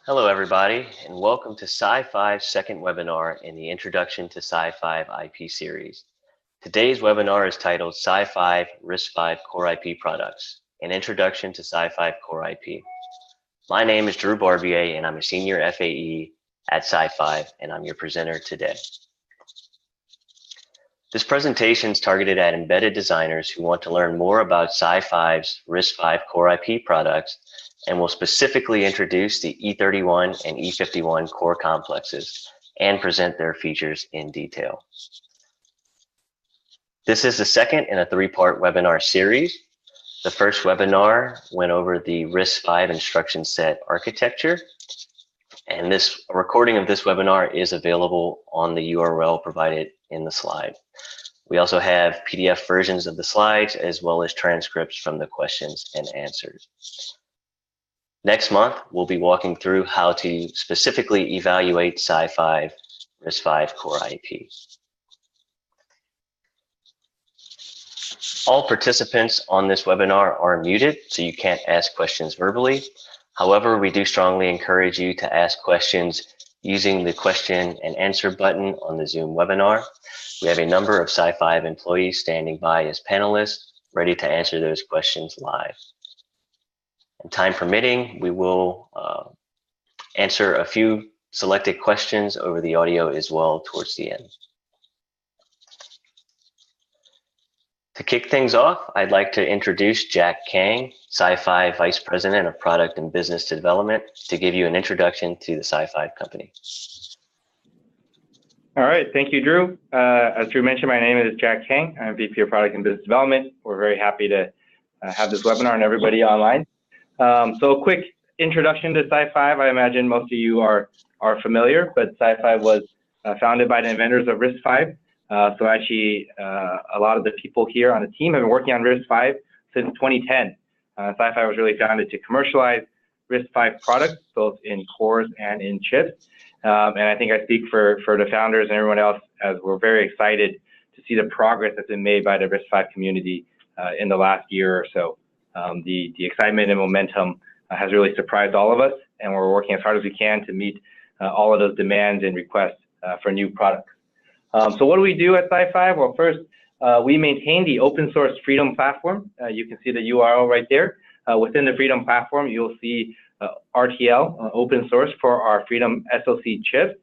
Hello everybody, and welcome to SiFive's second webinar in the Introduction to SiFive IP series. Today's webinar is titled SiFive RISC-V Core IP Products, an Introduction to SiFive Core IP. My name is Drew Barbier, and I'm a Senior FAE at SiFive, and I'm your presenter today. This presentation is targeted at embedded designers who want to learn more about SiFive's RISC-V Core IP products and will specifically introduce the E31 and E51 core complexes and present their features in detail. This is the second in a three-part webinar series. The first webinar went over the RISC-V instruction set architecture, and this recording of this webinar is available on the URL provided in the slide. We also have PDF versions of the slides as well as transcripts from the questions and answers. Next month, we'll be walking through how to specifically evaluate SiFive RISC-V Core IP. All participants on this webinar are muted, so you can't ask questions verbally. However, we do strongly encourage you to ask questions using the question and answer button on the Zoom webinar. We have a number of SiFive employees standing by as panelists, ready to answer those questions live. And time permitting, we will answer a few selected questions over the audio as well towards the end. To kick things off, I'd like to introduce Jack Kang, SiFive Vice President of Product and Business Development, to give you an introduction to the SiFive company. All right, thank you, Drew. As Drew mentioned, my name is Jack Kang. I'm VP of Product and Business Development. We're very happy to have this webinar and everybody online. So a quick introduction to SiFive. I imagine most of you are familiar, but SiFive was founded by the inventors of RISC-V. So actually, a lot of the people here on the team have been working on RISC-V since 2010. SiFive was really founded to commercialize RISC-V products, both in cores and in chips. And I think I speak for the founders and everyone else as we're very excited to see the progress that's been made by the RISC-V community in the last year or so. The excitement and momentum has really surprised all of us, and we're working as hard as we can to meet all of those demands and requests for new products. So what do we do at SiFive? Well, first, we maintain the open source Freedom platform. You can see the URL right there. Within the Freedom platform, you'll see RTL, open source for our Freedom SoC chips.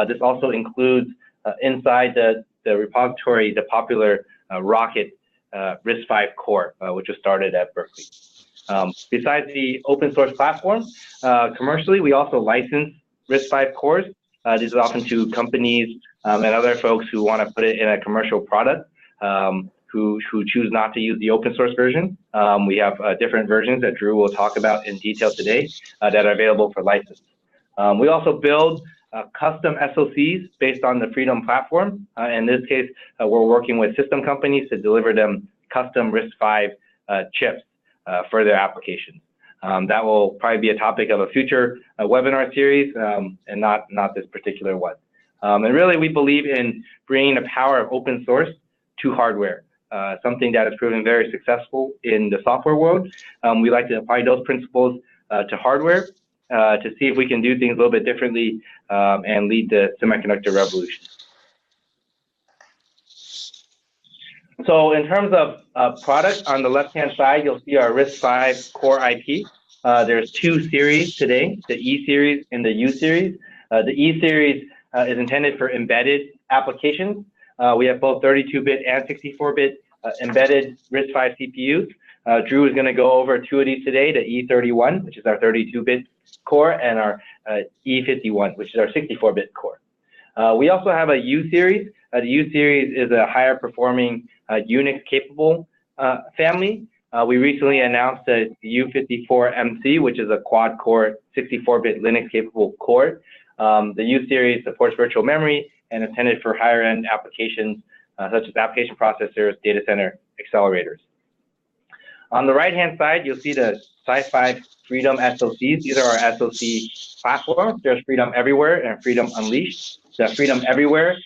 This also includes inside the repository, the popular Rocket RISC-V Core, which was started at Berkeley. Besides the open source platform, commercially, we also license RISC-V cores. These is often to companies and other folks who want to put it in a commercial product, who choose not to use the open source version. We have different versions that Drew will talk about in detail today that are available for license. We also build custom SoCs based on the Freedom platform. In this case, we're working with system companies to deliver them custom RISC-V chips for their applications. That will probably be a topic of a future webinar series and not this particular one. And really, we believe in bringing the power of open source to hardware, something that has proven very successful in the software world. We like to apply those principles to hardware to see if we can do things a little bit differently and lead the semiconductor revolution. So in terms of products, on the left-hand side, you'll see our RISC-V Core IP. There's two series today, the E series and the U series. The E series is intended for embedded applications. We have both 32-bit and 64-bit embedded RISC-V CPUs. Drew is going to go over two of these today, the E31, which is our 32-bit core, and our E51, which is our 64-bit core. We also have a U series. The U series is a higher performing Unix-capable family. We recently announced the U54 MC, which is a quad-core 64-bit Linux-capable core. The U series supports virtual memory and intended for higher-end applications such as application processors, data center accelerators. On the right-hand side, you'll see the SiFive Freedom SoCs. These are our SoC platforms. There's Freedom Everywhere and Freedom Unleashed. The Freedom Everywhere,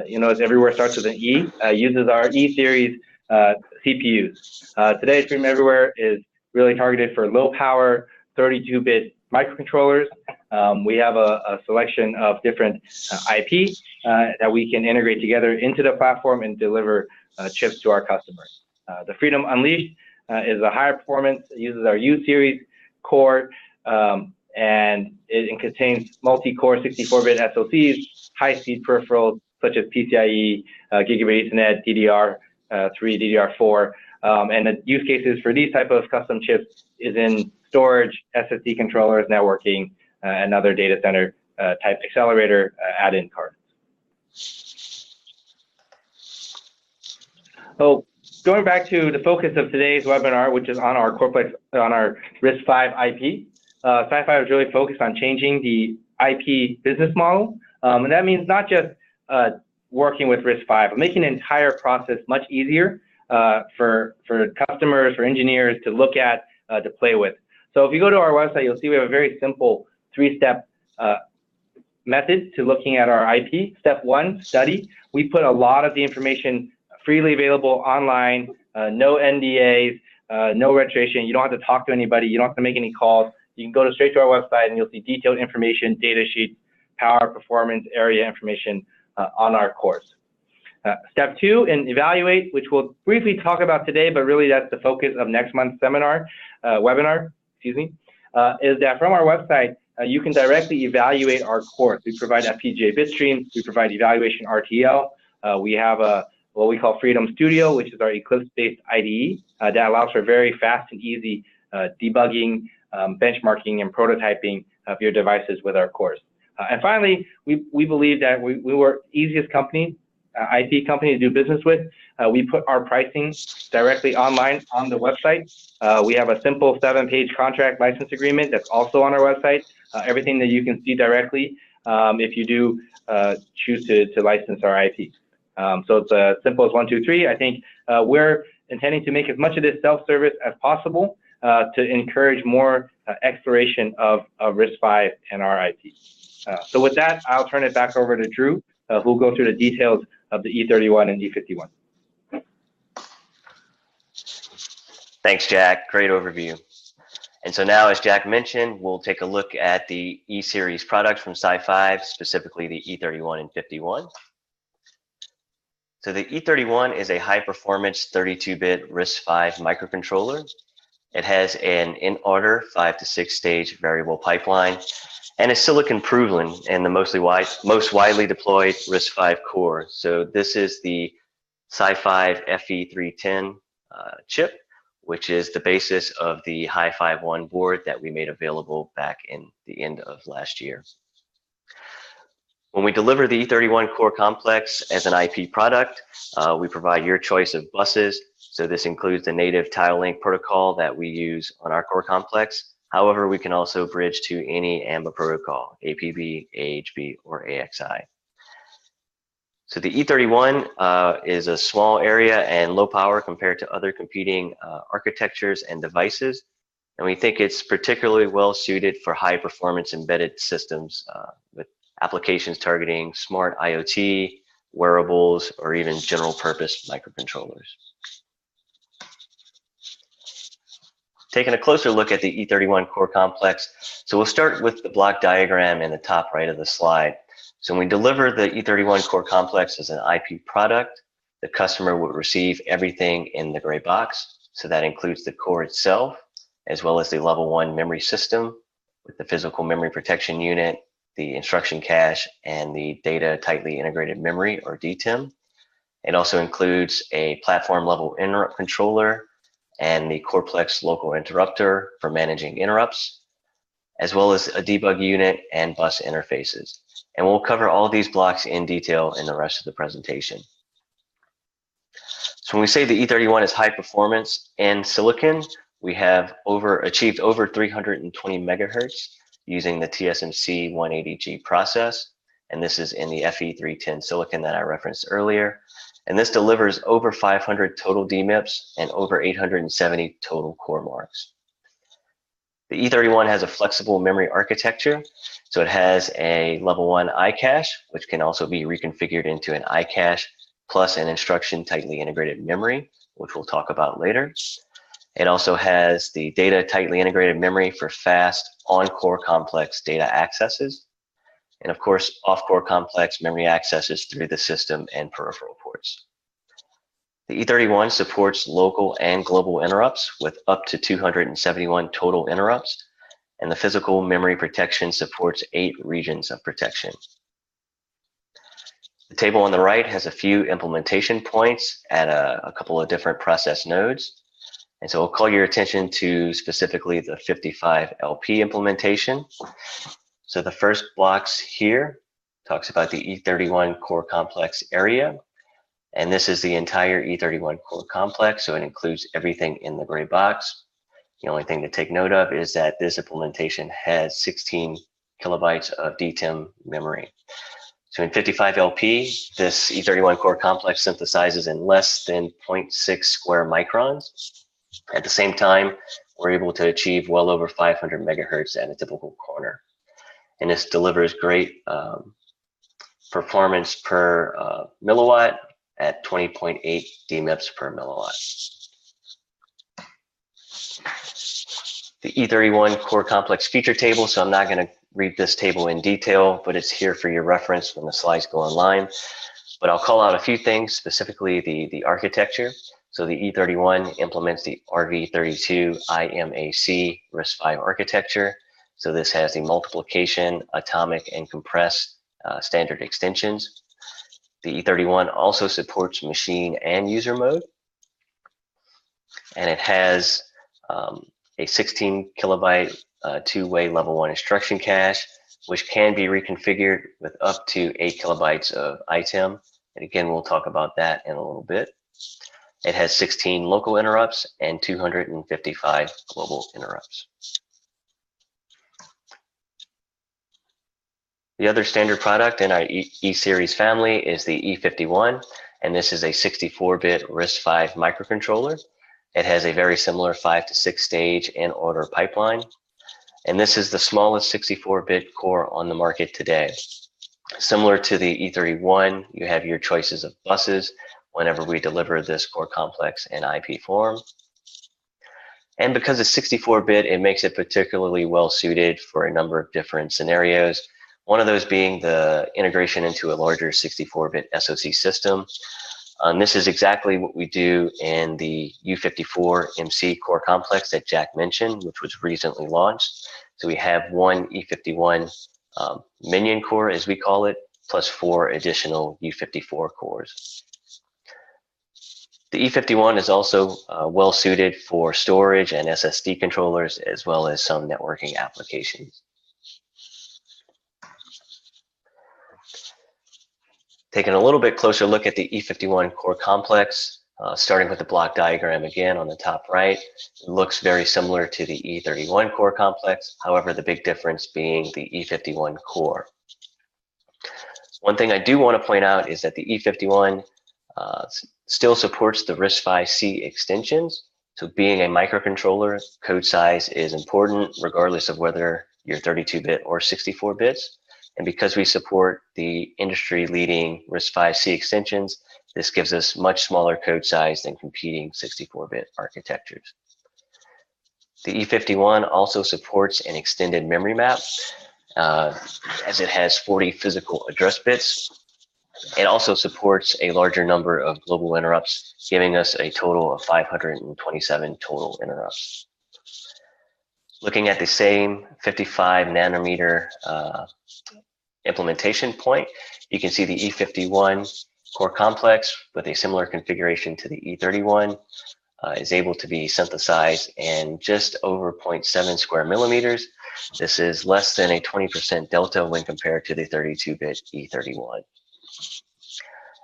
you know, Everywhere starts with an E, uses our E series CPUs. Today, Freedom Everywhere is really targeted for low-power 32-bit microcontrollers. We have a selection of different IP that we can integrate together into the platform and deliver chips to our customers. The Freedom Unleashed is a higher performance, it uses our U-series core, and it contains multi-core 64-bit SoCs, high-speed peripherals such as PCIe, Gigabit Ethernet, DDR3, DDR4, and the use cases for these type of custom chips is in storage, SSD controllers, networking, and other data center type accelerator add-in cards. So going back to the focus of today's webinar, which is on our RISC-V IP, SiFive is really focused on changing the IP business model, and that means not just working with RISC-V, but making the entire process much easier for customers, for engineers to look at, to play with. So if you go to our website, you'll see we have a very simple 3-step method to looking at our IP. Step 1, study. We put a lot of the information freely available online, no NDAs, no registration. You don't have to talk to anybody. You don't have to make any calls. You can go straight to our website and you'll see detailed information, data sheets, power, performance, area information on our course. Step 2, and evaluate, which we'll briefly talk about today, but really that's the focus of next month's webinar, is that from our website, you can directly evaluate our course. We provide FPGA Bitstreams, we provide evaluation RTL, we have what we call Freedom Studio, which is our Eclipse-based IDE that allows for very fast and easy debugging, benchmarking, and prototyping of your devices with our course. And finally, we believe that we were easiest company, IP company to do business with. We put our pricing directly online on the website. We have a simple 7-page contract license agreement that's also on our website. Everything that you can see directly if you do choose to license our IP. So it's as simple as 1, 2, 3. I think we're intending to make as much of this self-service as possible to encourage more exploration of RISC-V and our IP. So with that, I'll turn it back over to Drew, who'll go through the details of the E31 and E51. Thanks, Jack. Great overview. And so now, as Jack mentioned, we'll take a look at the E-series products from SiFive, specifically the E31 and 51. So the E31 is a high-performance 32-bit RISC-V microcontroller. It has an in-order 5 to 6 stage variable pipeline and is silicon proven in the most widely deployed RISC-V core. So this is the SiFive FE310 chip, which is the basis of the Hi-Fi 1 board that we made available back in the end of last year. When we deliver the E31 core complex as an IP product, we provide your choice of buses. So this includes the native tile link protocol that we use on our core complex. However, we can also bridge to any AMBA protocol, APB, AHB, or AXI. So the E31 is a small area and low power compared to other competing architectures and devices. And we think it's particularly well suited for high performance embedded systems with applications targeting smart IoT, wearables, or even general purpose microcontrollers. Taking a closer look at the E31 core complex. So we'll start with the block diagram in the top right of the slide. So when we deliver the E31 core complex as an IP product, the customer would receive everything in the gray box. So that includes the core itself, as well as the level 1 memory system with the physical memory protection unit, the instruction cache, and the data tightly integrated memory, or DTIM. It also includes a platform level interrupt controller and the Coreplex local interrupter for managing interrupts, as well as a debug unit and bus interfaces. And we'll cover all these blocks in detail in the rest of the presentation. So when we say the E31 is high performance in silicon, we have achieved over 320 megahertz using the TSMC 180G process. And this is in the FE310 silicon that I referenced earlier. And this delivers over 500 total DMIPS and over 870 total core marks. The E31 has a flexible memory architecture. So it has a level 1 iCache, which can also be reconfigured into an iCache plus an instruction tightly integrated memory, which we'll talk about later. It also has the data tightly integrated memory for fast on-core complex data accesses. And of course, off-core complex memory accesses through the system and peripheral ports. The E31 supports local and global interrupts with up to 271 total interrupts, and the physical memory protection supports 8 regions of protection. The table on the right has a few implementation points at a couple of different process nodes. And so I'll call your attention to specifically the 55 LP implementation. So the first blocks here talks about the E31 core complex area. And this is the entire E31 core complex, so it includes everything in the gray box. The only thing to take note of is that this implementation has 16 kilobytes of DTIM memory. So in 55 LP, this E31 core complex synthesizes in less than 0.6 square microns. At the same time, we're able to achieve well over 500 megahertz at a typical corner. And this delivers great performance per milliwatt at 20.8 DMIPS per milliwatt. The E31 core complex feature table, so I'm not going to read this table in detail, but it's here for your reference when the slides go online. But I'll call out a few things, specifically the architecture. So the E31 implements the RV32 IMAC RISC-V architecture. So this has the multiplication, atomic, and compressed standard extensions. The E31 also supports machine and user mode. And it has a 16 kilobyte two-way level 1 instruction cache, which can be reconfigured with up to 8 kilobytes of ITIM. And again, we'll talk about that in a little bit. It has 16 local interrupts and 255 global interrupts. The other standard product in our E-series family is the E51, and this is a 64-bit RISC-V microcontroller. It has a very similar 5 to 6 stage and order pipeline, and this is the smallest 64-bit core on the market today. Similar to the E31, you have your choices of buses whenever we deliver this core complex in IP form. And because it's 64-bit, it makes it particularly well suited for a number of different scenarios. One of those being the integration into a larger 64-bit SoC system. This is exactly what we do in the U54 MC core complex that Jack mentioned, which was recently launched. So we have one E51 minion core, as we call it, plus 4 additional U54 cores. The E51 is also well suited for storage and SSD controllers, as well as some networking applications. Taking a little bit closer look at the E51 core complex, starting with the block diagram again on the top right, it looks very similar to the E31 core complex. However, the big difference being the E51 core. One thing I do want to point out is that the E51 still supports the RISC-V-C extensions. So being a microcontroller, code size is important regardless of whether you're 32-bit or 64 bits. And because we support the industry-leading RISC-V-C extensions, this gives us much smaller code size than competing 64-bit architectures. The E51 also supports an extended memory map, as it has 40 physical address bits. It also supports a larger number of global interrupts, giving us a total of 527 total interrupts. Looking at the same 55 nanometer implementation point, you can see the E51 core complex with a similar configuration to the E31 is able to be synthesized in just over 0.7 square millimeters. This is less than a 20% delta when compared to the 32-bit E31.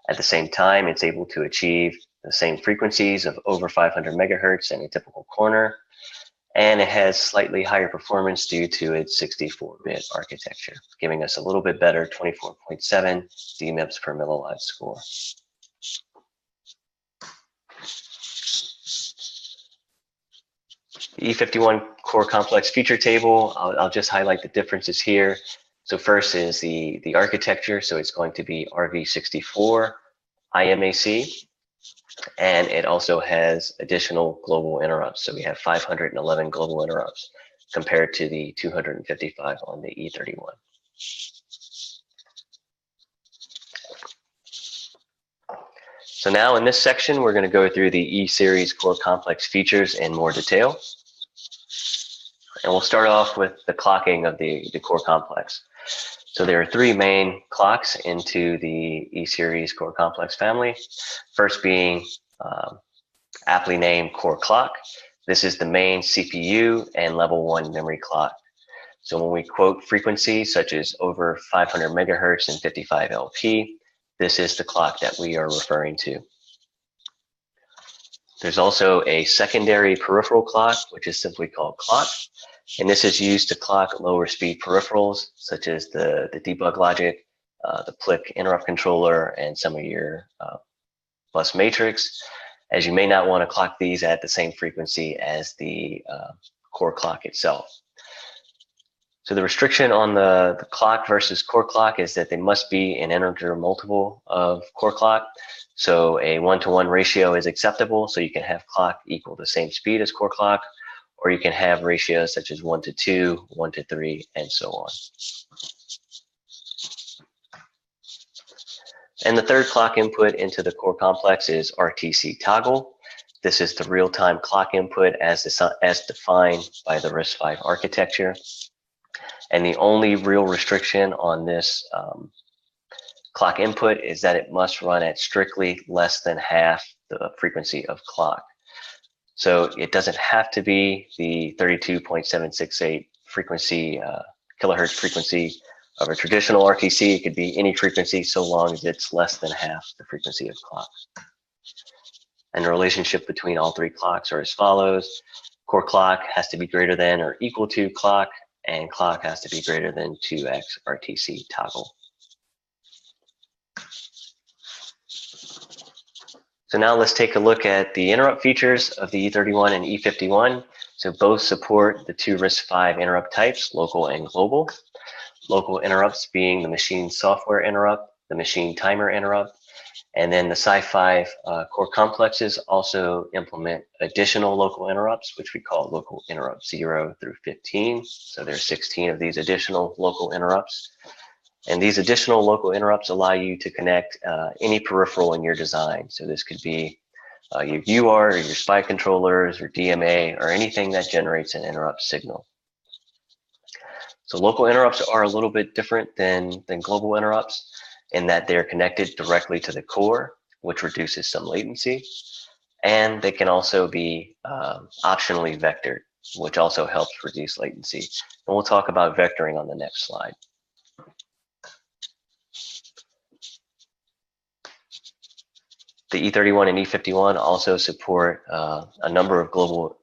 At the same time, it's able to achieve the same frequencies of over 500 megahertz in a typical corner, and it has slightly higher performance due to its 64-bit architecture, giving us a little bit better 24.7 DMIPS per milliwatt score. The E51 core complex feature table, I'll just highlight the differences here. So first is the architecture. So it's going to be RV64 IMAC. And it also has additional global interrupts. So we have 511 global interrupts compared to the 255 on the E31. So now in this section, we're going to go through the E-Series core complex features in more detail. And we'll start off with the clocking of the core complex. So there are three main clocks into the E-Series core complex family. First being aptly named core clock. This is the main CPU and level 1 memory clock. So when we quote frequencies such as over 500 megahertz and 55 LP, this is the clock that we are referring to. There's also a secondary peripheral clock, which is simply called clock. And this is used to clock lower speed peripherals, such as the debug logic, the PLIC interrupt controller, and some of your bus matrix, as you may not want to clock these at the same frequency as the core clock itself. So the restriction on the clock versus core clock is that they must be an integer multiple of core clock. So a 1-to-1 ratio is acceptable, so you can have clock equal the same speed as core clock, or you can have ratios such as 1-to-2, 1-to-3, and so on. And the third clock input into the core complex is RTC toggle. This is the real-time clock input as defined by the RISC-V architecture. And the only real restriction on this clock input is that it must run at strictly less than half the frequency of clock. So it doesn't have to be the 32.768 frequency, kilohertz frequency of a traditional RTC. It could be any frequency so long as it's less than half the frequency of clock. And the relationship between all three clocks are as follows. Core clock has to be greater than or equal to clock, and clock has to be greater than 2x RTC toggle. So now let's take a look at the interrupt features of the E31 and E51. So both support the two RISC-V interrupt types, local and global. Local interrupts being the machine software interrupt, the machine timer interrupt, and then the SiFive core complexes also implement additional local interrupts, which we call local interrupt 0 through 15. So there's 16 of these additional local interrupts. And these additional local interrupts allow you to connect any peripheral in your design. So this could be your UART or your SPI controllers or DMA or anything that generates an interrupt signal. So local interrupts are a little bit different than global interrupts in that they're connected directly to the core, which reduces some latency. And they can also be optionally vectored, which also helps reduce latency. And we'll talk about vectoring on the next slide. The E31 and E51 also support a number of global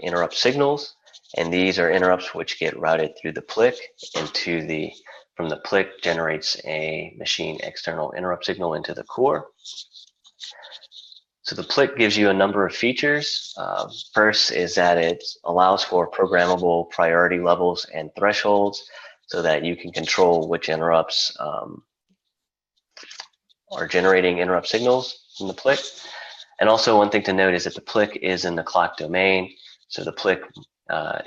interrupt signals, and these are interrupts which get routed through the PLIC into from the PLIC generates a machine external interrupt signal into the core. So the PLIC gives you a number of features. First is that it allows for programmable priority levels and thresholds so that you can control which interrupts are generating interrupt signals from the PLIC. And also one thing to note is that the PLIC is in the clock domain. So the PLIC,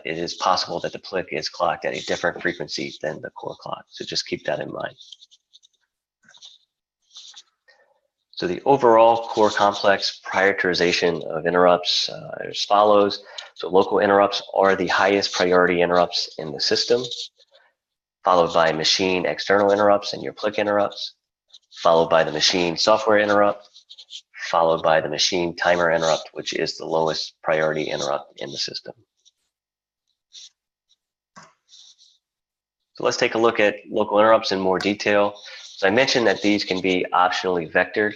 it is possible that the PLIC is clocked at a different frequency than the core clock. So just keep that in mind. So the overall core complex prioritization of interrupts as follows. So local interrupts are the highest priority interrupts in the system, followed by machine external interrupts and your PLIC interrupts, followed by the machine software interrupt, followed by the machine timer interrupt, which is the lowest priority interrupt in the system. So let's take a look at local interrupts in more detail. So I mentioned that these can be optionally vectored,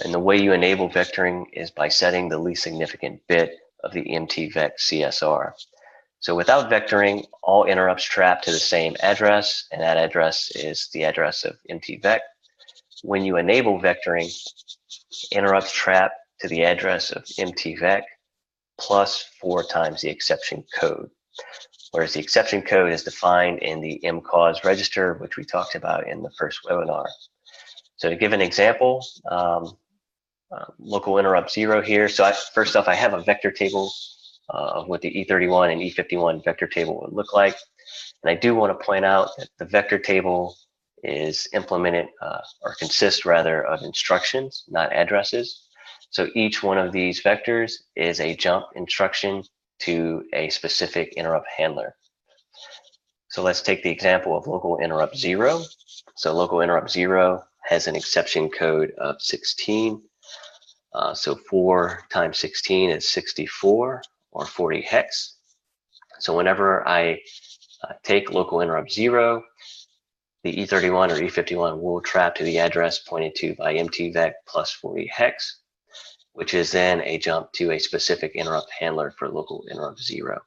and the way you enable vectoring is by setting the least significant bit of the MTVEC CSR. So without vectoring, all interrupts trap to the same address, and that address is the address of MTVEC. When you enable vectoring, interrupts trap to the address of MTVEC plus 4 times the exception code, whereas the exception code is defined in the mcause register, which we talked about in the first webinar. So to give an example, local interrupt 0 here. So first off, I have a vector table of what the E31 and E51 vector table would look like. And I do want to point out that the vector table is implemented or consists rather of instructions, not addresses. So each one of these vectors is a jump instruction to a specific interrupt handler. So let's take the example of local interrupt 0. So local interrupt 0 has an exception code of 16. So 4 times 16 is 64 or 40 hex. So whenever I take local interrupt 0, the E31 or E51 will trap to the address pointed to by mtvec plus 40 hex, which is then a jump to a specific interrupt handler for local interrupt 0.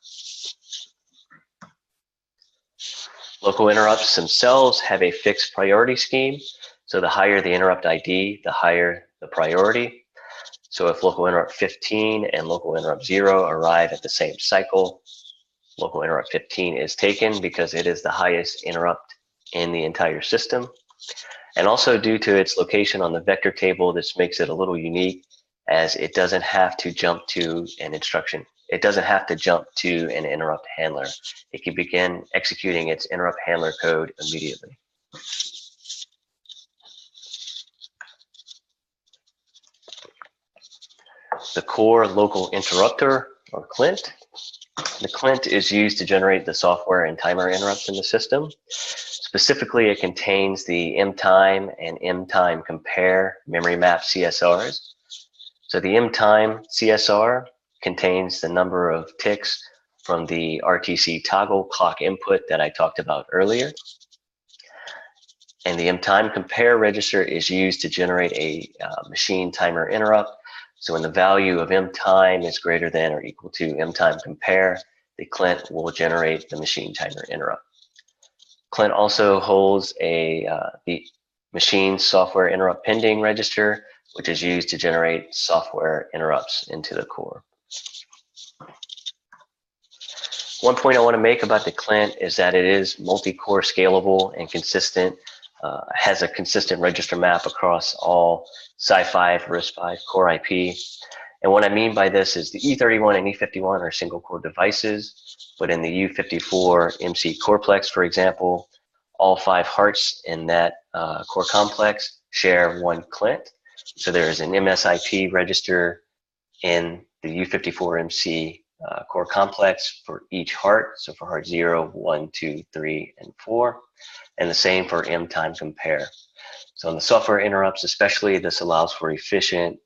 Local interrupts themselves have a fixed priority scheme. So the higher the interrupt ID, the higher the priority. So if local interrupt 15 and local interrupt 0 arrive at the same cycle, local interrupt 15 is taken because it is the highest interrupt in the entire system. And also due to its location on the vector table, this makes it a little unique as it doesn't have to jump to an instruction. It doesn't have to jump to an interrupt handler. It can begin executing its interrupt handler code immediately. The core local interrupter, or CLINT. The CLINT is used to generate the software and timer interrupts in the system. Specifically, it contains the mtime and mtime compare memory map CSRs. So the mtime CSR contains the number of ticks from the RTC toggle clock input that I talked about earlier. And the mtime compare register is used to generate a machine timer interrupt. So when the value of mtime is greater than or equal to mtime compare, the CLINT will generate the machine timer interrupt. CLINT also holds the machine software interrupt pending register, which is used to generate software interrupts into the core. One point I want to make about the CLINT is that it is multi-core scalable and consistent, has a consistent register map across all SiFive RISC-V Core IP. And what I mean by this is the E31 and E51 are single core devices, but in the U54 MC coreplex, for example, all 5 hearts in that core complex share one CLINT. So there is an MSIP register in the U54 MC core complex for each heart. So for heart 0, 1, 2, 3, and 4. And the same for mtime compare. So in the software interrupts especially, this allows for efficient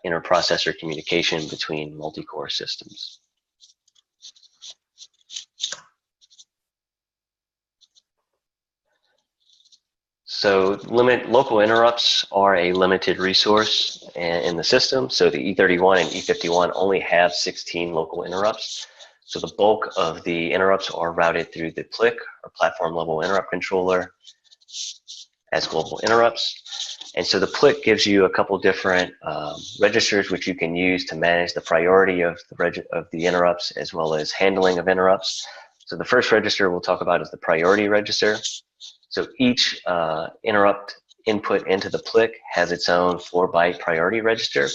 interprocessor communication between multi-core systems. So local interrupts are a limited resource in the system. So the E31 and E51 only have 16 local interrupts. So the bulk of the interrupts are routed through the PLIC, or platform level interrupt controller, as global interrupts. And so the PLIC gives you a couple different registers which you can use to manage the priority of the interrupts as well as handling of interrupts. So the first register we'll talk about is the priority register. So each interrupt input into the PLIC has its own 4-byte priority register.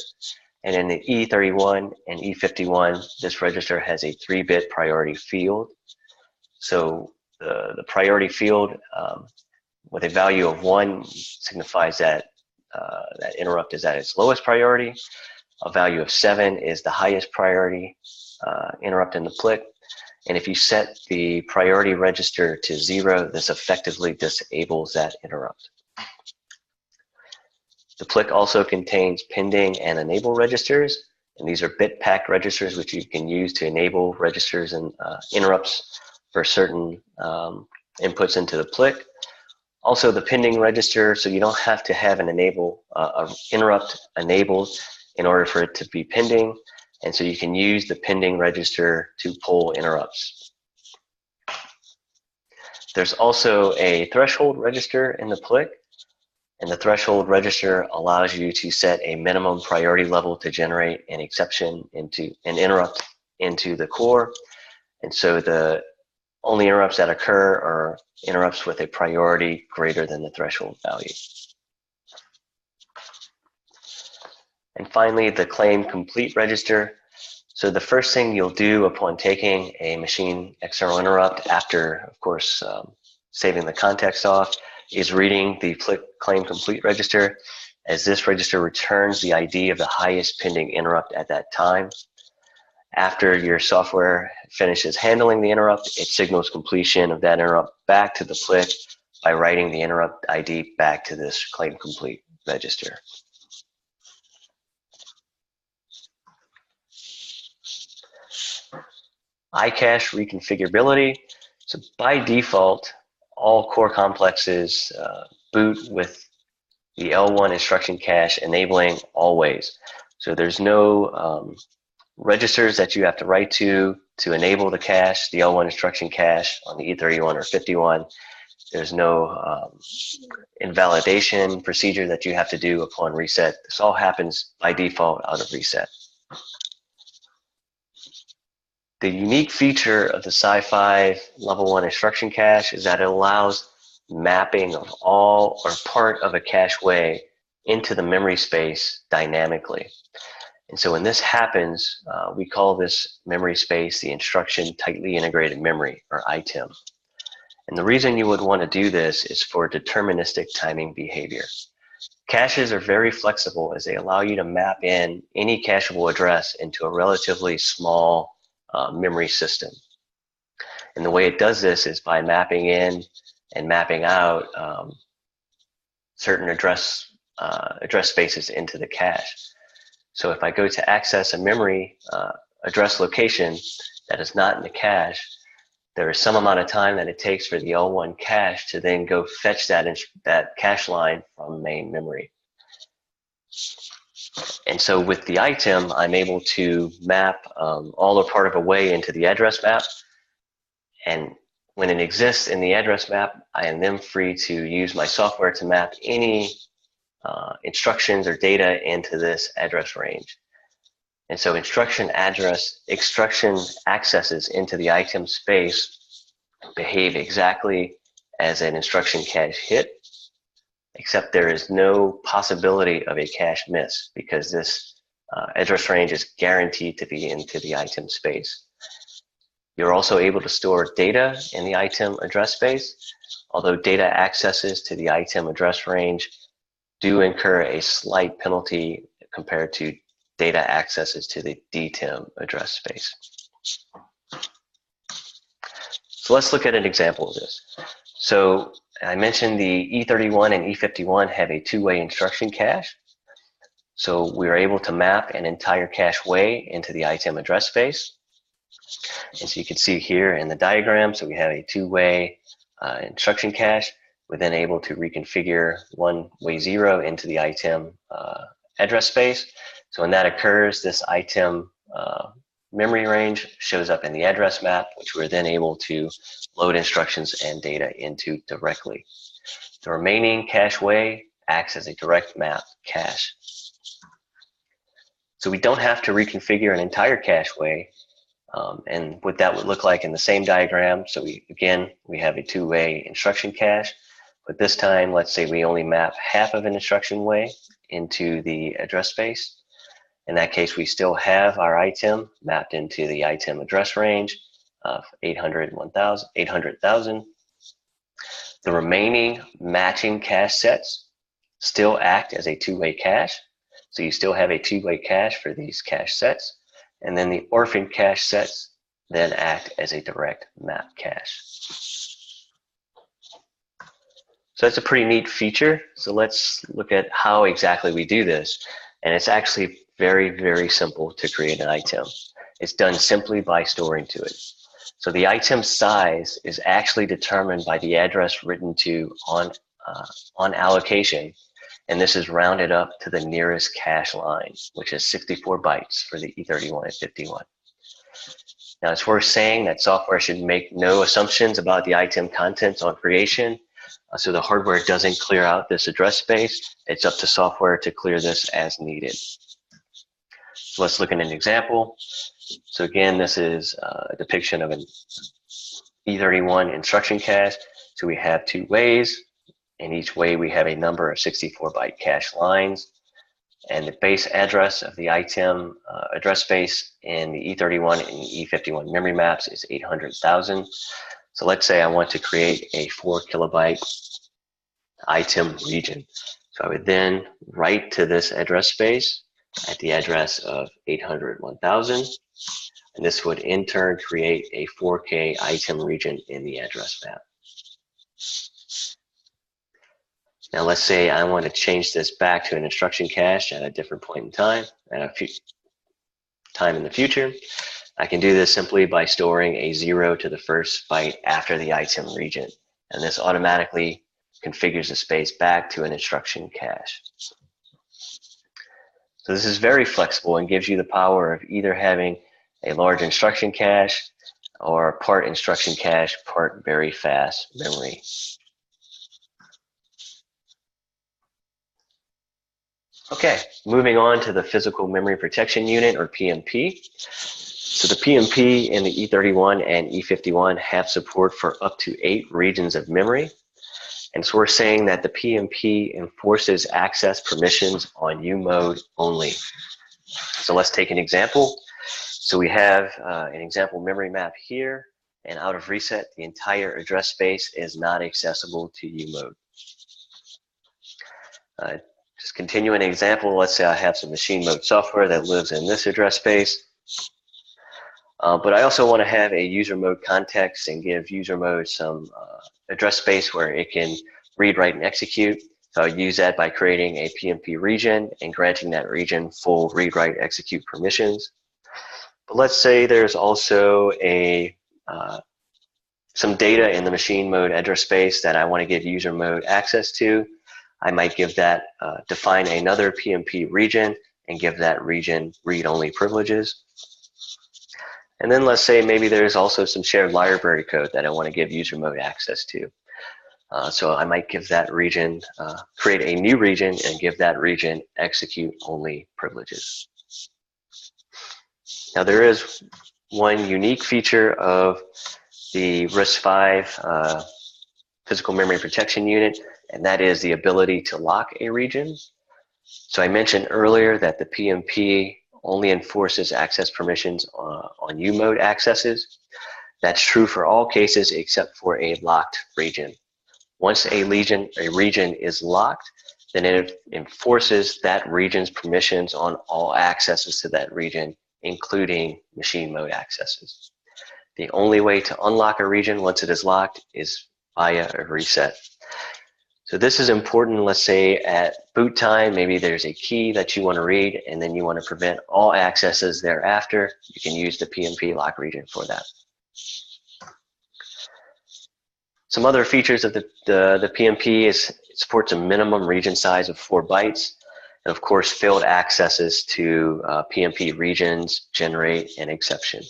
And in the E31 and E51, this register has a 3-bit priority field. So the priority field with a value of 1 signifies that that interrupt is at its lowest priority. A value of 7 is the highest priority interrupt in the PLIC. And if you set the priority register to 0, this effectively disables that interrupt. The PLIC also contains pending and enable registers, and these are bit packed registers which you can use to enable registers and interrupts for certain inputs into the PLIC. Also the pending register, so you don't have to have an interrupt enabled in order for it to be pending, and so you can use the pending register to pull interrupts. There's also a threshold register in the PLIC, and the threshold register allows you to set a minimum priority level to generate an exception into an interrupt into the core. And so the only interrupts that occur are interrupts with a priority greater than the threshold value. And finally, the claim complete register. So the first thing you'll do upon taking a machine external interrupt after, of course, saving the context off, is reading the PLIC claim complete register, as this register returns the ID of the highest pending interrupt at that time. After your software finishes handling the interrupt, it signals completion of that interrupt back to the PLIC by writing the interrupt ID back to this claim complete register. iCache reconfigurability. So by default, all core complexes boot with the L1 instruction cache enabling always. So there's no registers that you have to write to enable the cache, the L1 instruction cache on the E31 or 51. There's no invalidation procedure that you have to do upon reset. This all happens by default out of reset. The unique feature of the SiFive level 1 instruction cache is that it allows mapping of all or part of a cache way into the memory space dynamically. And so when this happens, we call this memory space the instruction tightly integrated memory, or ITIM. And the reason you would want to do this is for deterministic timing behavior. Caches are very flexible as they allow you to map in any cacheable address into a relatively small memory system. And the way it does this is by mapping in and mapping out certain address spaces into the cache. So if I go to access a memory address location that is not in the cache, there is some amount of time that it takes for the L1 cache to then go fetch that cache line from main memory. And so with the ITIM, I'm able to map all or part of a way into the address map. And when it exists in the address map, I am then free to use my software to map any instructions or data into this address range. And so instruction accesses into the ITIM space behave exactly as an instruction cache hit, except there is no possibility of a cache miss because this address range is guaranteed to be into the ITIM space. You're also able to store data in the ITIM address space, although data accesses to the ITIM address range do incur a slight penalty compared to data accesses to the DTIM address space. So let's look at an example of this. So I mentioned the E31 and E51 have a two-way instruction cache. So we are able to map an entire cache way into the ITIM address space. And so you can see here in the diagram, so we have a two-way instruction cache. We're then able to reconfigure one way 0 into the ITIM address space. So when that occurs, this ITIM memory range shows up in the address map, which we're then able to load instructions and data into directly. The remaining cache way acts as a direct map cache. So we don't have to reconfigure an entire cache way, and what that would look like in the same diagram. So we have a two-way instruction cache, but this time, let's say we only map half of an instruction way into the address space. In that case, we still have our ITIM mapped into the ITIM address range of 800,000. The remaining matching cache sets still act as a two-way cache. So you still have a two-way cache for these cache sets. And then the orphan cache sets then act as a direct map cache. So that's a pretty neat feature. So let's look at how exactly we do this. And it's actually very, very simple to create an ITIM. It's done simply by storing to it. So the ITIM size is actually determined by the address written to on allocation. And this is rounded up to the nearest cache line, which is 64 bytes for the E31 and 51. Now it's worth saying that software should make no assumptions about the ITIM contents on creation. So the hardware doesn't clear out this address space. It's up to software to clear this as needed. So let's look at an example. So again, this is a depiction of an E31 instruction cache. So we have two ways. In each way, we have a number of 64-byte cache lines. and the base address of the item address space in the E31 and E51 memory maps is 800,000. So let's say I want to create a 4 kilobyte item region. So I would then write to this address space at the address of 801,000, and this would in turn create a 4K item region in the address map. Now let's say I want to change this back to an instruction cache at a different point in time, at a time in the future. I can do this simply by storing a 0 to the first byte after the item region, and this automatically configures the space back to an instruction cache. So this is very flexible and gives you the power of either having a large instruction cache or part instruction cache, part very fast memory. Okay, moving on to the Physical Memory Protection Unit, or PMP. So the PMP in the E31 and E51 have support for up to 8 regions of memory. And so we're saying that the PMP enforces access permissions on U mode only. So let's take an example. So we have an example memory map here, and out of reset, the entire address space is not accessible to U mode. Just continue an example. Let's say I have some machine mode software that lives in this address space. But I also want to have a user mode context and give user mode some address space where it can read, write, and execute. So I'll use that by creating a PMP region and granting that region full read, write, execute permissions. But let's say there's also some data in the machine mode address space that I want to give user mode access to. I might give that, define another PMP region and give that region read-only privileges. And then let's say maybe there's also some shared library code that I want to give user mode access to. So I might give that region, create a new region and give that region execute-only privileges. Now there is one unique feature of the RISC-V Physical Memory Protection Unit, and that is the ability to lock a region. So I mentioned earlier that the PMP only enforces access permissions on U mode accesses. That's true for all cases except for a locked region. Once a region is locked, then it enforces that region's permissions on all accesses to that region, including machine mode accesses. The only way to unlock a region once it is locked is via a reset. So this is important. Let's say at boot time, maybe there's a key that you want to read and then you want to prevent all accesses thereafter. You can use the PMP lock region for that. Some other features of the PMP is it supports a minimum region size of 4 bytes. And of course, failed accesses to PMP regions generate an exception.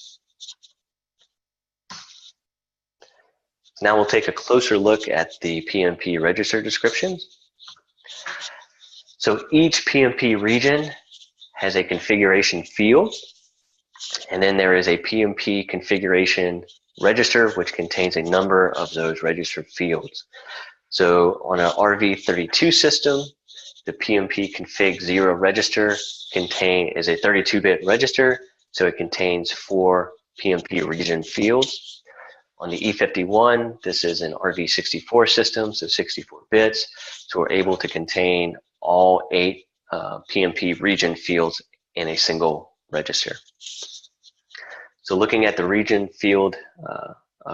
Now we'll take a closer look at the PMP register descriptions. So each PMP region has a configuration field, and then there is a PMP configuration register which contains a number of those registered fields. So on an RV32 system, the PMP config 0 register is a 32-bit register, so it contains 4 PMP region fields. On the E51, this is an RV64 system, so 64 bits. So we're able to contain all 8 PMP region fields in a single register. So looking at the region field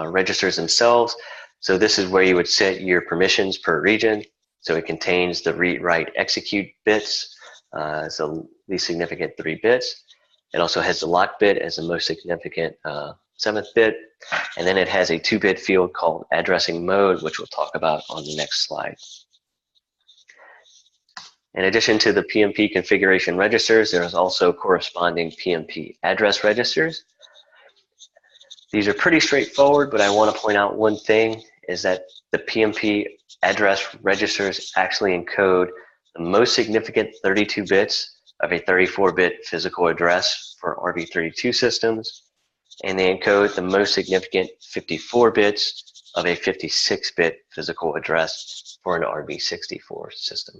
registers themselves, so this is where you would set your permissions per region. So it contains the read, write, execute bits, so least significant 3 bits. It also has the lock bit as the most significant 7th bit, and then it has a 2-bit field called addressing mode, which we'll talk about on the next slide. In addition to the PMP configuration registers, there is also corresponding PMP address registers. These are pretty straightforward, but I want to point out one thing is that the PMP address registers actually encode the most significant 32 bits of a 34-bit physical address for RV32 systems, and they encode the most significant 54 bits of a 56-bit physical address for an RV64 system.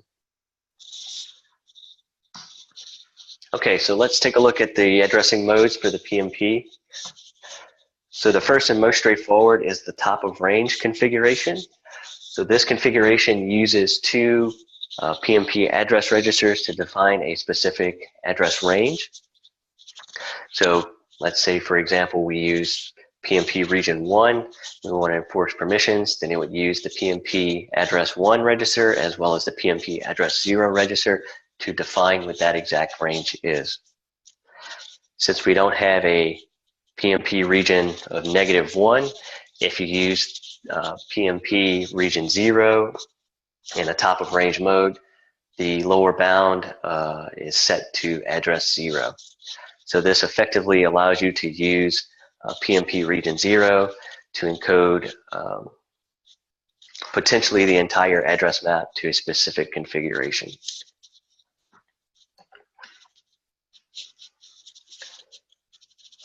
Okay, so let's take a look at the addressing modes for the PMP. So the first and most straightforward is the top of range configuration. So this configuration uses two PMP address registers to define a specific address range. So let's say, for example, we use PMP region 1, we want to enforce permissions, then it would use the PMP address 1 register as well as the PMP address 0 register to define what that exact range is. Since we don't have a PMP region of -1, if you use PMP region 0 in a top of range mode, the lower bound is set to address 0. So this effectively allows you to use PMP region 0 to encode potentially the entire address map to a specific configuration.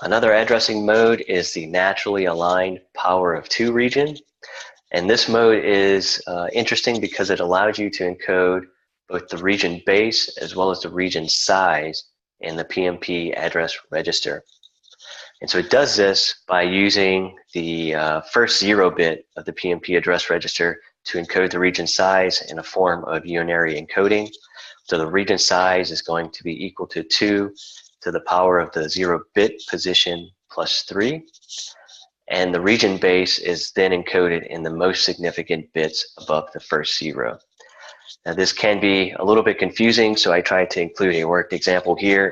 Another addressing mode is the naturally aligned power of 2 region. And this mode is interesting because it allows you to encode both the region base as well as the region size in the PMP address register. And so it does this by using the first 0 bit of the PMP address register to encode the region size in a form of unary encoding. So the region size is going to be equal to 2 to the power of the 0 bit position plus 3. And the region base is then encoded in the most significant bits above the first 0. Now this can be a little bit confusing, so I tried to include a worked example here,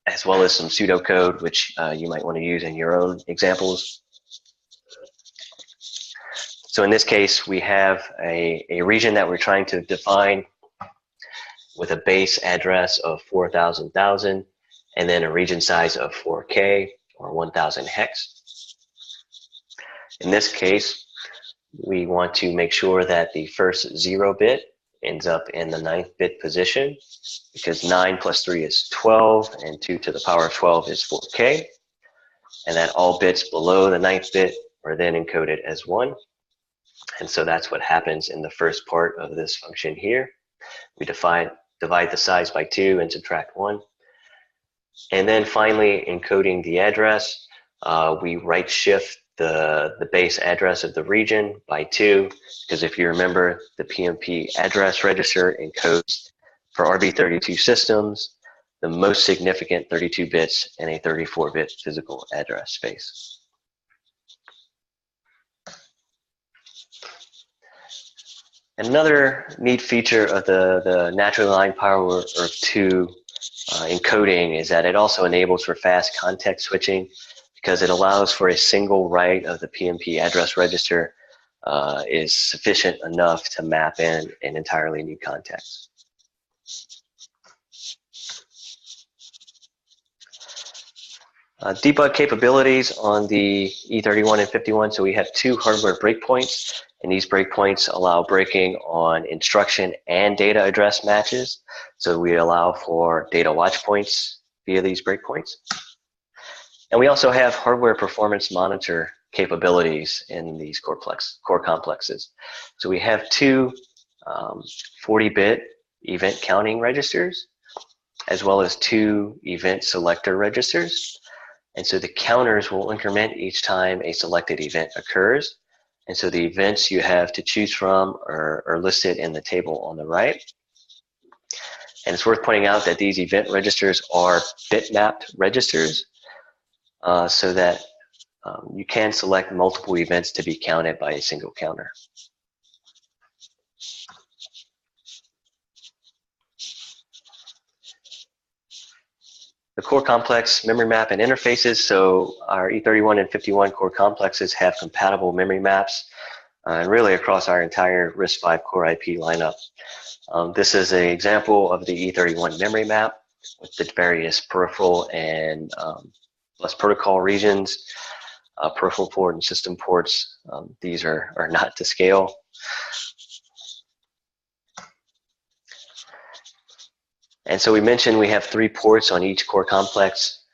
as well as some pseudocode, which you might want to use in your own examples. So in this case, we have a region that we're trying to define with a base address of 4,000,000, and then a region size of 4K or 1,000 hex. In this case, we want to make sure that the first 0 bit ends up in the 9th bit position, because 9 plus 3 is 12, and 2 to the power of 12 is 4K, and that all bits below the 9th bit are then encoded as 1. And so that's what happens in the first part of this function here. We divide the size by 2 and subtract 1. And then finally, encoding the address, we right shift the base address of the region by 2, because if you remember, the PMP address register encodes for RB32 systems the most significant 32 bits in a 34-bit physical address space. Another neat feature of the naturally aligned power of 2 encoding is that it also enables for fast context switching, because it allows for a single write of the PMP address register is sufficient enough to map in an entirely new context. Debug capabilities on the E31 and 51. So we have 2 hardware breakpoints, and these breakpoints allow breaking on instruction and data address matches. So we allow for data watch points via these breakpoints. And we also have hardware performance monitor capabilities in these core complexes. So we have 2 40-bit event counting registers, as well as 2 event selector registers. And so the counters will increment each time a selected event occurs. And so the events you have to choose from are listed in the table on the right. And it's worth pointing out that these event registers are bitmapped registers, so that you can select multiple events to be counted by a single counter. The core complex memory map and interfaces. So our E31 and 51 core complexes have compatible memory maps, and really across our entire RISC-V Core IP lineup. This is an example of the E31 memory map with the various peripheral and bus protocol regions, peripheral port and system ports. These are not to scale. And so we mentioned we have 3 ports on each core complex.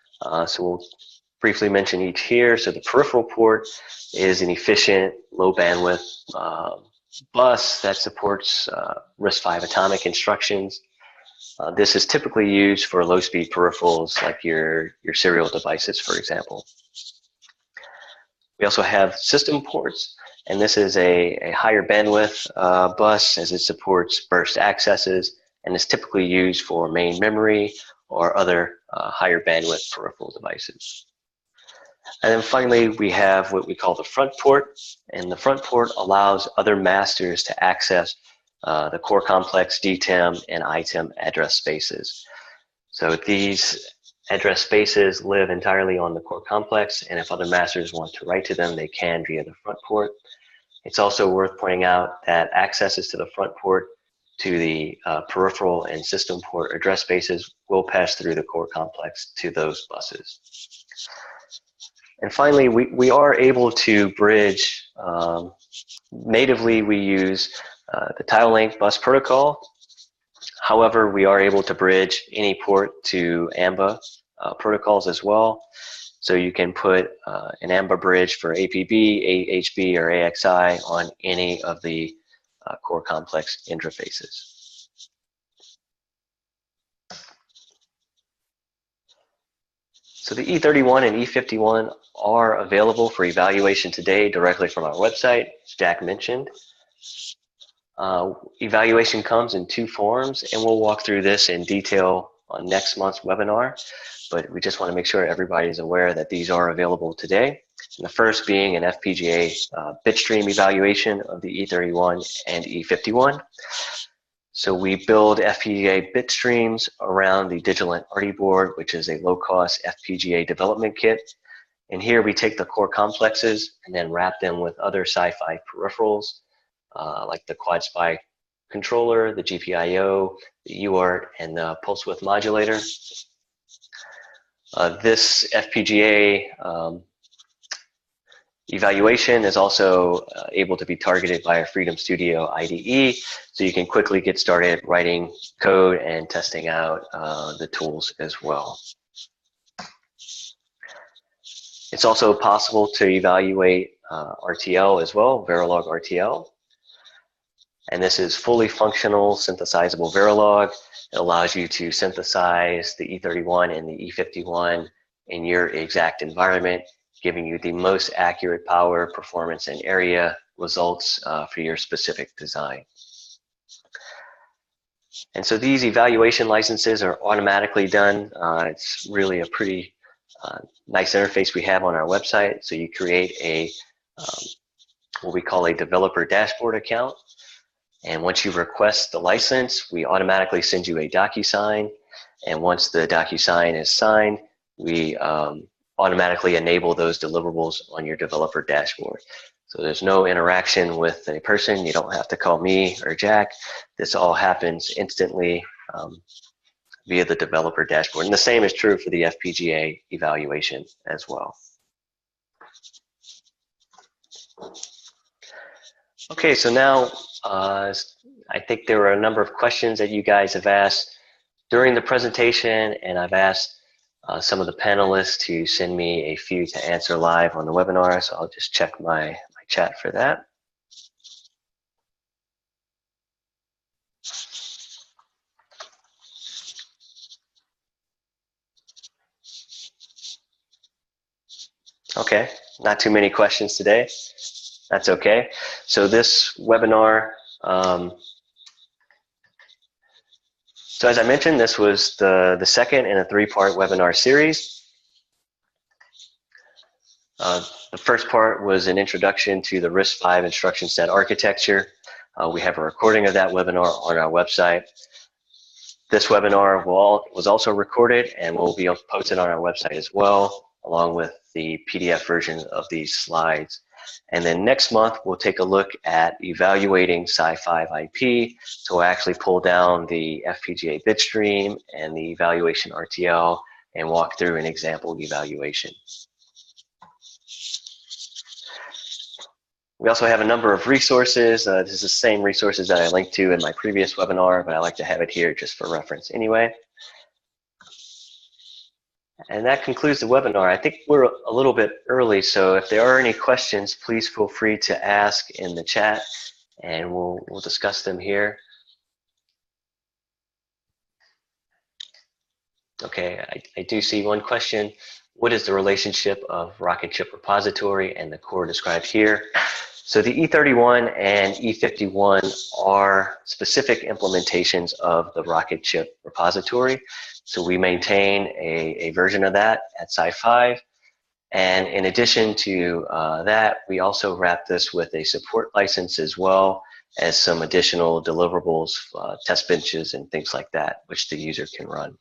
So we'll briefly mention each here. So the peripheral port is an efficient, low bandwidth bus that supports RISC-V atomic instructions. This is typically used for low-speed peripherals like your serial devices, for example. We also have system ports, and this is a higher bandwidth bus as it supports burst accesses and is typically used for main memory or other higher bandwidth peripheral devices. And then finally, we have what we call the front port, and the front port allows other masters to access the core complex DTIM and ITIM address spaces. So these address spaces live entirely on the core complex, and if other masters want to write to them, they can via the front port. It's also worth pointing out that accesses to the front port to the peripheral and system port address spaces will pass through the core complex to those buses. And finally, we are able to bridge, natively we use the tile link bus protocol. However, we are able to bridge any port to AMBA protocols as well. So you can put an AMBA bridge for APB, AHB, or AXI on any of the core complex interfaces. So the E31 and E51 are available for evaluation today directly from our website, as Jack mentioned. Evaluation comes in two forms, and we'll walk through this in detail on next month's webinar, but we just want to make sure everybody is aware that these are available today. And the first being an FPGA bitstream evaluation of the E31 and E51. So we build FPGA bitstreams around the Digilent RD board, which is a low-cost FPGA development kit. And here we take the core complexes and then wrap them with other SiFive peripherals, like the quad SPI controller, the GPIO, the UART, and the pulse width modulator. This FPGA evaluation is also able to be targeted by a Freedom Studio IDE, so you can quickly get started writing code and testing out the tools as well. It's also possible to evaluate RTL as well, Verilog RTL. And this is fully functional synthesizable Verilog. It allows you to synthesize the E31 and the E51 in your exact environment, giving you the most accurate power, performance, and area results for your specific design. And so these evaluation licenses are automatically done. It's really a pretty nice interface we have on our website. So you create a what we call a developer dashboard account. And once you request the license, we automatically send you a DocuSign. And once the DocuSign is signed, we automatically enable those deliverables on your developer dashboard. So there's no interaction with a person. You don't have to call me or Jack. This all happens instantly via the developer dashboard. And the same is true for the FPGA evaluation as well. Okay, so now I think there were a number of questions that you guys have asked during the presentation, and I've asked some of the panelists to send me a few to answer live on the webinar, so I'll just check my chat for that. Okay, not too many questions today. That's okay. So this webinar, so as I mentioned, this was the second in a three-part webinar series. The first part was an introduction to the RISC-V instruction set architecture. We have a recording of that webinar on our website. This webinar was also recorded and will be posted on our website as well, along with the PDF version of these slides. And then next month, we'll take a look at evaluating SiFive IP. So we'll actually pull down the FPGA bitstream and the evaluation RTL and walk through an example evaluation. We also have a number of resources. This is the same resources that I linked to in my previous webinar, but I like to have it here just for reference anyway. And that concludes the webinar. I think we're a little bit early, so if there are any questions, please feel free to ask in the chat, and we'll discuss them here. Okay, I do see one question. What is the relationship of Rocket Chip repository and the core described here? So the E31 and E51 are specific implementations of the Rocket Chip repository. So we maintain a version of that at SiFive. And in addition to that, we also wrap this with a support license as well as some additional deliverables, test benches, and things like that, which the user can run.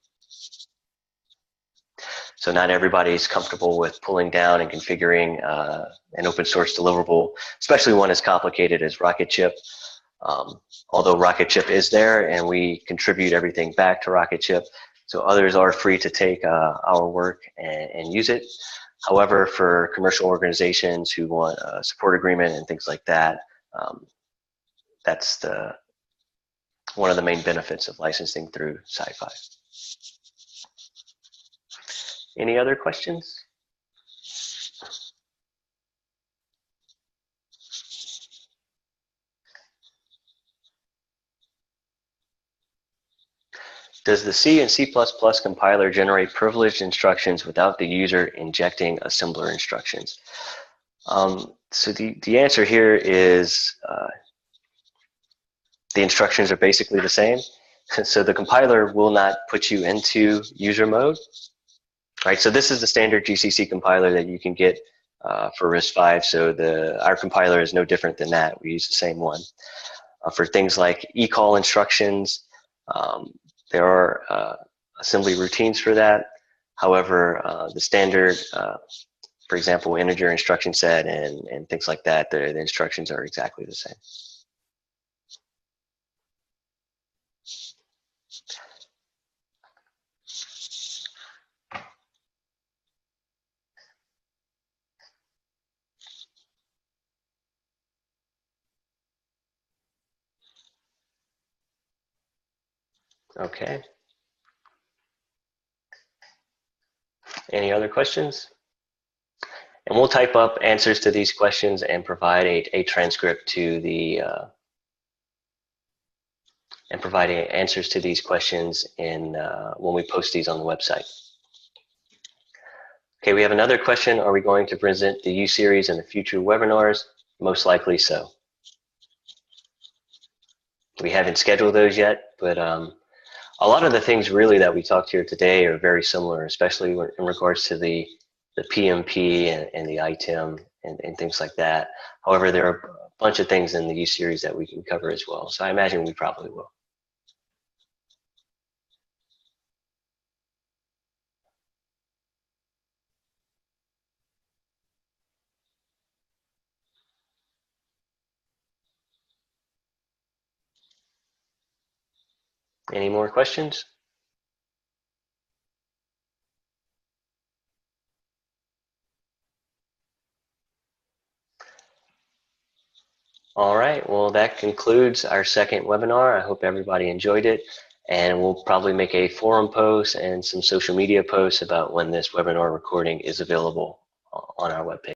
So not everybody is comfortable with pulling down and configuring an open source deliverable, especially one as complicated as Rocket Chip. Although Rocket Chip is there and we contribute everything back to Rocket Chip, so others are free to take our work and use it. However, for commercial organizations who want a support agreement and things like that, that's one of the main benefits of licensing through SiFive. Any other questions? Does the C and C++ compiler generate privileged instructions without the user injecting assembler instructions? So the answer here is the instructions are basically the same. So the compiler will not put you into user mode. Right, so this is the standard GCC compiler that you can get for RISC-V. So our compiler is no different than that. We use the same one. For things like eCall instructions, there are assembly routines for that. However, the standard, for example, integer instruction set and things like that, the instructions are exactly the same. Okay. Any other questions? And we'll type up answers to these questions and provide a transcript to the answers to these questions in when we post these on the website. Okay, we have another question. Are we going to present the U-Series in the future webinars? Most likely so. We haven't scheduled those yet, but a lot of the things really that we talked here today are very similar, especially in regards to the PMP and the ITEM and things like that. However, there are a bunch of things in the U-Series that we can cover as well. So I imagine we probably will. Any more questions? All right, well, that concludes our second webinar. I hope everybody enjoyed it, and we'll probably make a forum post and some social media posts about when this webinar recording is available on our webpage.